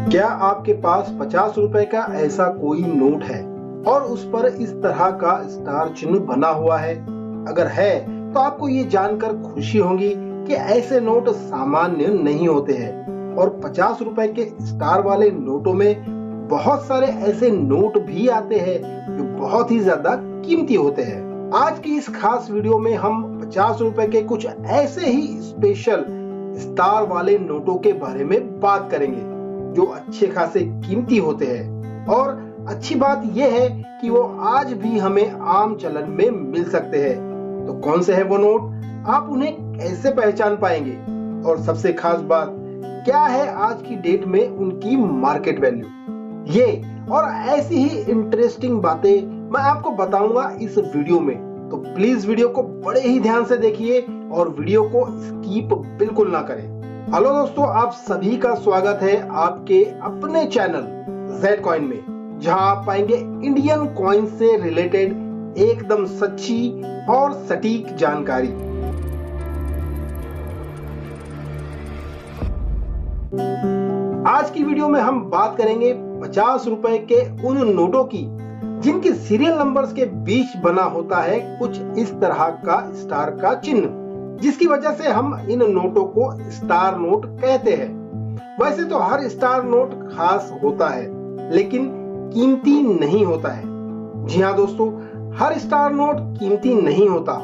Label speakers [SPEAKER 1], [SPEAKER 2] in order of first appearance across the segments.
[SPEAKER 1] क्या आपके पास 50 रुपए का ऐसा कोई नोट है और उस पर इस तरह का स्टार चिन्ह बना हुआ है? अगर है तो आपको ये जानकर खुशी होगी कि ऐसे नोट सामान्य नहीं होते हैं और 50 रुपए के स्टार वाले नोटों में बहुत सारे ऐसे नोट भी आते हैं जो बहुत ही ज्यादा कीमती होते हैं। आज की इस खास वीडियो में हम 50 रुपए के कुछ ऐसे ही स्पेशल स्टार वाले नोटों के बारे में बात करेंगे जो अच्छे खासे कीमती होते हैं और अच्छी बात यह है कि वो आज भी हमें आम चलन में मिल सकते हैं। तो कौन से हैं वो नोट, आप उन्हें कैसे पहचान पाएंगे और सबसे खास बात क्या है आज की डेट में उनकी मार्केट वैल्यू, ये और ऐसी ही इंटरेस्टिंग बातें मैं आपको बताऊंगा इस वीडियो में। तो प्लीज वीडियो को बड़े ही ध्यान से देखिए और वीडियो को स्किप बिल्कुल ना करें। हेलो दोस्तों, आप सभी का स्वागत है आपके अपने चैनल जेड कॉइन में, जहां आप पाएंगे इंडियन कॉइन से रिलेटेड एकदम सच्ची और सटीक जानकारी। आज की वीडियो में हम बात करेंगे 50 रुपए के उन नोटों की जिनके सीरियल नंबर्स के बीच बना होता है कुछ इस तरह का स्टार का चिन्ह, जिसकी वजह से हम इन नोटों को स्टार नोट कहते हैं। वैसे तो हर स्टार नोट खास होता है लेकिन कीमती नहीं होता है। जी हाँ दोस्तों, हर स्टार नोट कीमती नहीं होता,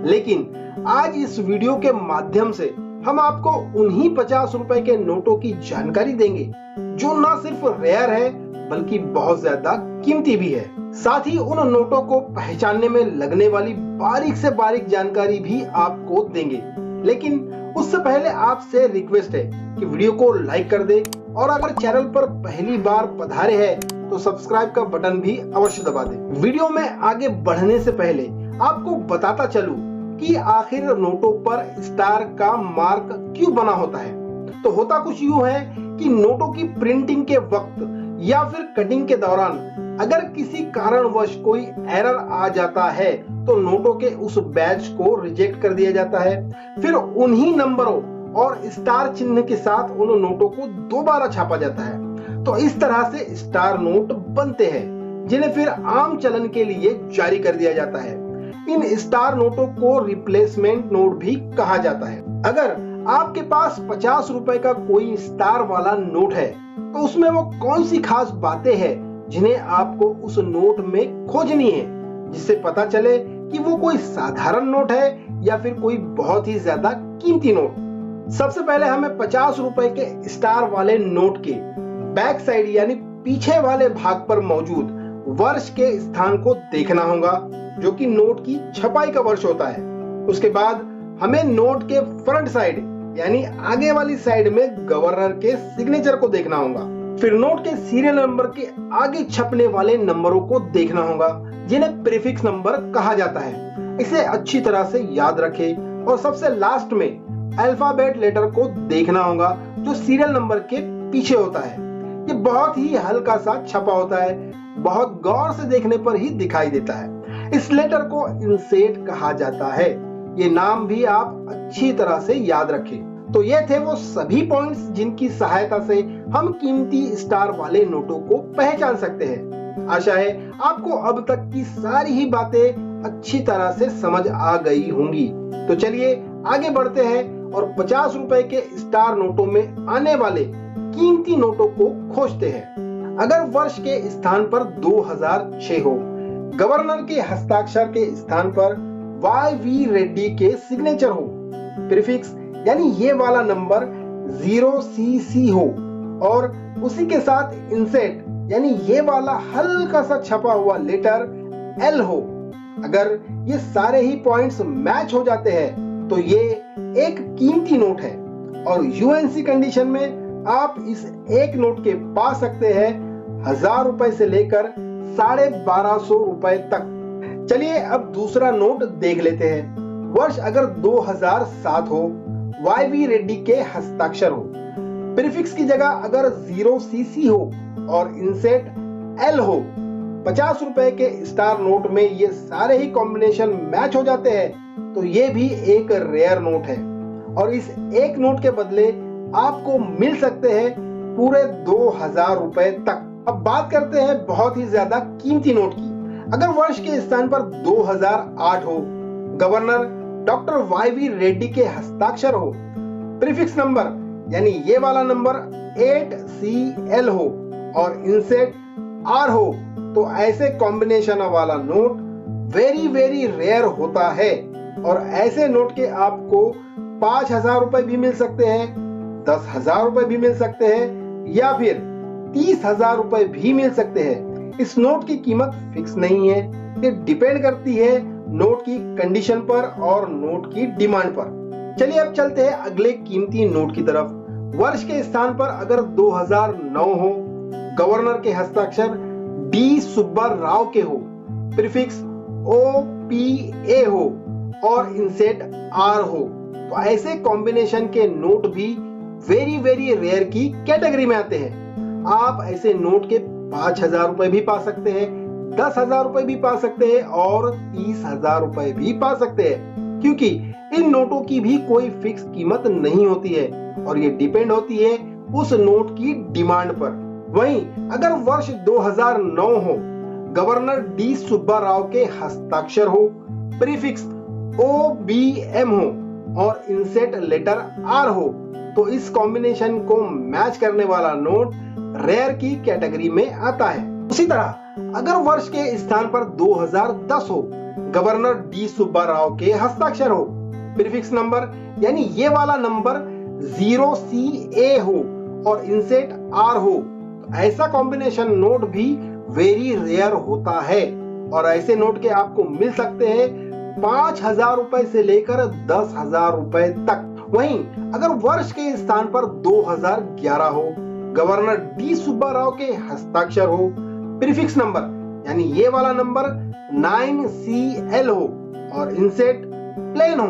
[SPEAKER 1] लेकिन आज इस वीडियो के माध्यम से हम आपको उन्हीं 50 रुपए के नोटों की जानकारी देंगे जो ना सिर्फ रेयर है बल्कि बहुत ज्यादा कीमती भी है। साथ ही उन नोटों को पहचानने में लगने वाली बारीक से बारीक जानकारी भी आपको देंगे। लेकिन उससे पहले आपसे रिक्वेस्ट है कि वीडियो को लाइक कर दे और अगर चैनल पर पहली बार पधारे हैं तो सब्सक्राइब का बटन भी अवश्य दबा दे। वीडियो में आगे बढ़ने से पहले आपको बताता चलूं कि आखिर नोटों पर स्टार का मार्क क्यों बना होता है। तो होता कुछ यूं है कि नोटों की प्रिंटिंग के वक्त या फिर कटिंग के दौरान अगर किसी कारणवश कोई एरर आ जाता है तो नोटों के उस बैच को रिजेक्ट कर दिया जाता है। फिर उन्हीं नंबरों और स्टार चिन्ह के साथ उन नोटों को दोबारा छापा जाता है। तो इस तरह से स्टार नोट बनते हैं जिन्हें फिर आम चलन के लिए जारी कर दिया जाता है। इन स्टार नोटों को रिप्लेसमेंट नोट भी कहा जाता है। अगर आपके पास 50 रुपए का कोई स्टार वाला नोट है तो उसमें वो कौन सी खास बातें हैं जिन्हें आपको उस नोट में खोजनी है, जिससे पता चले कि वो कोई साधारण नोट है या फिर कोई बहुत ही ज्यादा कीमती नोट। सबसे पहले हमें 50 रुपए के स्टार वाले नोट के बैक साइड यानी पीछे वाले भाग पर मौजूद वर्ष के स्थान को देखना होगा, जो कि नोट की छपाई का वर्ष होता है। उसके बाद हमें नोट के फ्रंट साइड यानी आगे वाली साइड में गवर्नर के सिग्नेचर को देखना होगा। फिर नोट के सीरियल नंबर के आगे छपने वाले नंबरों को देखना होगा, जिन्हें प्रीफिक्स नंबर कहा जाता है। इसे अच्छी तरह से याद रखें और सबसे लास्ट में अल्फाबेट लेटर को देखना होगा जो सीरियल नंबर के पीछे होता है। ये बहुत ही हल्का सा छपा होता है, बहुत गौर से देखने पर ही दिखाई देता है। इस लेटर को इंसेट कहा जाता है। ये नाम भी आप अच्छी तरह से याद रखें। तो ये थे वो सभी पॉइंट्स जिनकी सहायता से हम कीमती स्टार वाले नोटों को पहचान सकते हैं। आशा है आपको अब तक की सारी ही बातें अच्छी तरह से समझ आ गई होंगी। तो चलिए आगे बढ़ते हैं और 50 रुपए के स्टार नोटों में आने वाले कीमती नोटों को खोजते हैं। अगर वर्ष के स्थान पर 2006 हो, गवर्नर के हस्ताक्षर के स्थान पर YV रेड्डी के सिग्नेचर हो, प्रीफिक्स यानी ये वाला नंबर 0CC हो और उसी के साथ इंसेट यानी ये वाला हल्का सा छपा हुआ लेटर L हो। अगर ये सारे ही पॉइंट्स मैच हो जाते हैं तो ये एक कीमती नोट है और UNC कंडीशन में आप इस एक नोट के पा सकते हैं 1000 रुपए से लेकर 1250 रुपए तक। चलिए अब दूसरा नोट देख लेते हैं। वर्ष अगर 2007 हो, YV रेड्डी के हस्ताक्षर हो, प्रीफिक्स की जगह अगर 0CC हो और इंसेट L हो, 50 रुपए के स्टार नोट में ये सारे ही कॉम्बिनेशन मैच हो जाते हैं तो ये भी एक रेयर नोट है और इस एक नोट के बदले आपको मिल सकते हैं पूरे 2000 रुपए तक। अब बात करते हैं बहुत ही ज्यादा कीमती नोट की। अगर वर्ष के स्थान पर 2008 हो, गवर्नर डॉक्टर वाई.वी. रेड्डी के हस्ताक्षर हो, प्रीफिक्स नंबर यानी ये वाला नंबर 8CL हो और इंसेट R हो, तो ऐसे कॉम्बिनेशन वाला नोट वेरी वेरी रेयर होता है। और ऐसे नोट के आपको 5000 रुपए भी मिल सकते हैं, 10,000 रुपए भी मिल सकते हैं या फिर 30,000 रुपए भी मिल सकते हैं। इस नोट की कीमत फिक्स नहीं है, ये डिपेंड करती है नोट की कंडीशन पर और नोट की डिमांड पर। चलिए अब चलते हैं अगले कीमती नोट की तरफ। वर्ष के स्थान पर अगर 2009 हो, गवर्नर के हस्ताक्षर डी सुब्बा राव के हो, प्रीफिक्स OPA हो और इंसेट R हो, तो ऐसे कॉम्बिनेशन के नोट भी वेरी वेरी रेयर की कैटेगरी में आते हैं। आप ऐसे नोट के 5000 रुपए भी पा सकते हैं, 10,000 रुपए भी पा सकते हैं और 30,000 रुपए भी पा सकते हैं, क्योंकि इन नोटों की भी कोई फिक्स कीमत नहीं होती है और ये डिपेंड होती है उस नोट की डिमांड पर। वहीं अगर वर्ष 2009 हो, गवर्नर डी सुब्बा राव के हस्ताक्षर हो, प्रीफिक्स OBM हो और इंसेट लेटर R हो, तो इस कॉम्बिनेशन को मैच करने वाला नोट रेयर की कैटेगरी में आता है। उसी तरह अगर वर्ष के स्थान पर 2010 हो, गवर्नर डी सुब्बा राव के हस्ताक्षर हो, प्रीफिक्स नंबर यानी ये वाला नंबर 0CA हो और इंसेट R हो, तो ऐसा कॉम्बिनेशन नोट भी वेरी रेयर होता है और ऐसे नोट के आपको मिल सकते हैं 5,000 रुपए से लेकर 10,000 रुपए तक। वहीं अगर वर्ष के स्थान पर 2011 हो, गवर्नर डी सुब्बा राव के हस्ताक्षर हो, प्रीफिक्स नंबर यानी ये वाला नंबर 9CL हो और इंसेट प्लेन हो,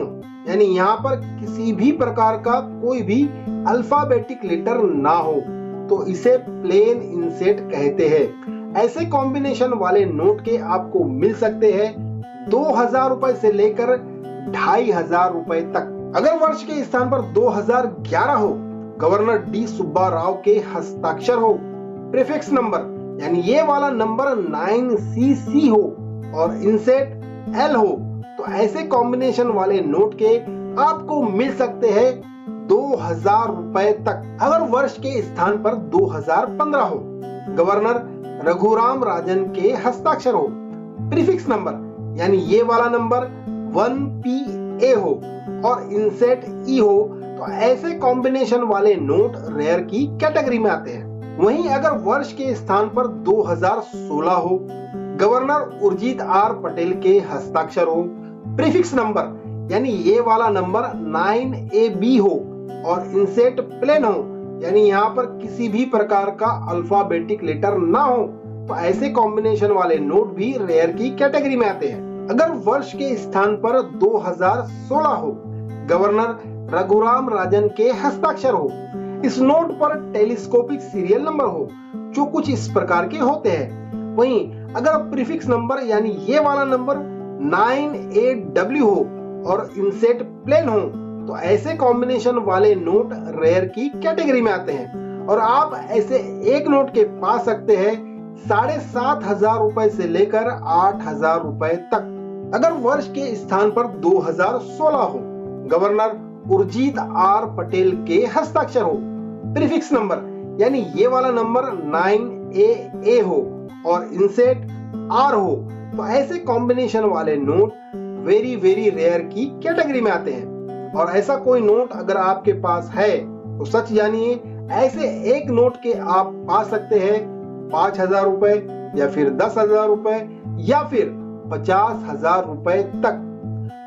[SPEAKER 1] यानी यहाँ पर किसी भी प्रकार का कोई भी अल्फाबेटिक लेटर ना हो, तो इसे प्लेन इंसेट कहते हैं। ऐसे कॉम्बिनेशन वाले नोट के आपको मिल सकते हैं 2,000 रुपए से लेकर 2,500 रुपए तक। अगर वर्ष के स्थान पर 2011 हो, गवर्नर डी सुब्बा राव के हस्ताक्षर हो, प्रीफिक्स नंबर यानी ये वाला नंबर 9CC हो और इंसेट L हो, तो ऐसे कॉम्बिनेशन वाले नोट के आपको मिल सकते हैं 2,000 रुपए तक। अगर वर्ष के स्थान पर 2015 हो, गवर्नर रघुराम राजन के हस्ताक्षर हो, प्रीफिक्स नंबर यानी ये वाला नंबर 1PA हो और इंसेट E हो, तो ऐसे कॉम्बिनेशन वाले नोट रेयर की कैटेगरी में आते हैं। वहीं अगर वर्ष के स्थान पर 2016 हो, गवर्नर उर्जित R पटेल के हस्ताक्षर हो, प्रीफिक्स नंबर यानी ये वाला नंबर 9AB हो और इंसेट प्लेन हो, यानी यहाँ पर किसी भी प्रकार का अल्फाबेटिक लेटर ना हो, तो ऐसे कॉम्बिनेशन वाले नोट भी रेयर की कैटेगरी में आते हैं। अगर वर्ष के स्थान पर 2016 हो, गवर्नर रघुराम राजन के हस्ताक्षर हो, इस नोट पर टेलीस्कोपिक सीरियल नंबर हो जो कुछ इस प्रकार के होते हैं। वहीं अगर प्रीफिक्स नंबर यानी ये वाला नंबर 9AW हो और इंसेट प्लेन हो, तो ऐसे कॉम्बिनेशन वाले नोट रेयर की कैटेगरी में आते हैं और आप ऐसे एक नोट के पा सकते हैं 7,500 रुपए से लेकर 8,000 रुपए तक। अगर वर्ष के स्थान पर 2016 हो, गवर्नर उर्जित R पटेल के हस्ताक्षर हो, प्रीफिक्स नंबर यानी ये वाला नंबर 9AA हो और इंसेट R हो, तो ऐसे कॉम्बिनेशन वाले नोट वेरी वेरी रेयर की कैटेगरी में आते हैं। और ऐसा कोई नोट अगर आपके पास है तो सच जानिए ऐसे एक नोट के आप पा सकते हैं 5,000 रुपए या फिर 10,000 रुपए या फिर 50,000 रुपए तक।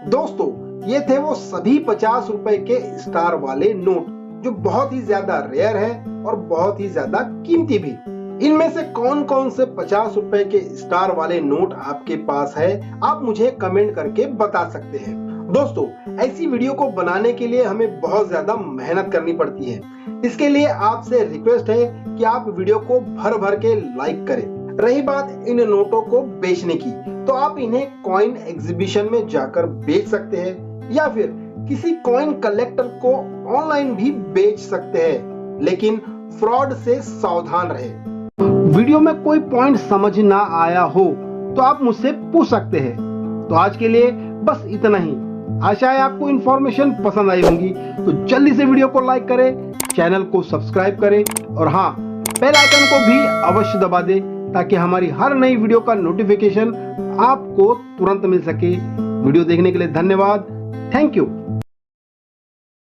[SPEAKER 1] दोस्तों, ये थे वो सभी 50 रुपए के स्टार वाले नोट जो बहुत ही ज्यादा रेयर है और बहुत ही ज्यादा कीमती भी। इनमें से कौन कौन से 50 रुपए के स्टार वाले नोट आपके पास है, आप मुझे कमेंट करके बता सकते हैं। दोस्तों, ऐसी वीडियो को बनाने के लिए हमें बहुत ज्यादा मेहनत करनी पड़ती है। इसके लिए आपसे रिक्वेस्ट है कि आप वीडियो को भर भर के लाइक करें। रही बात इन नोटों को बेचने की, तो आप इन्हें कॉइन एग्जीबिशन में जाकर बेच सकते हैं या फिर किसी कॉइन कलेक्टर को ऑनलाइन भी बेच सकते हैं, लेकिन फ्रॉड से सावधान रहे। वीडियो में कोई पॉइंट समझ ना आया हो तो आप मुझसे पूछ सकते हैं। तो आज के लिए बस इतना ही। आशा है आपको इन्फॉर्मेशन पसंद आई होंगी, तो जल्दी से वीडियो को लाइक करें, चैनल को सब्सक्राइब करें और हाँ, बेल आइकन को भी अवश्य दबा दें ताकि हमारी हर नई वीडियो का नोटिफिकेशन आपको तुरंत मिल सके। वीडियो देखने के लिए धन्यवाद। Thank you.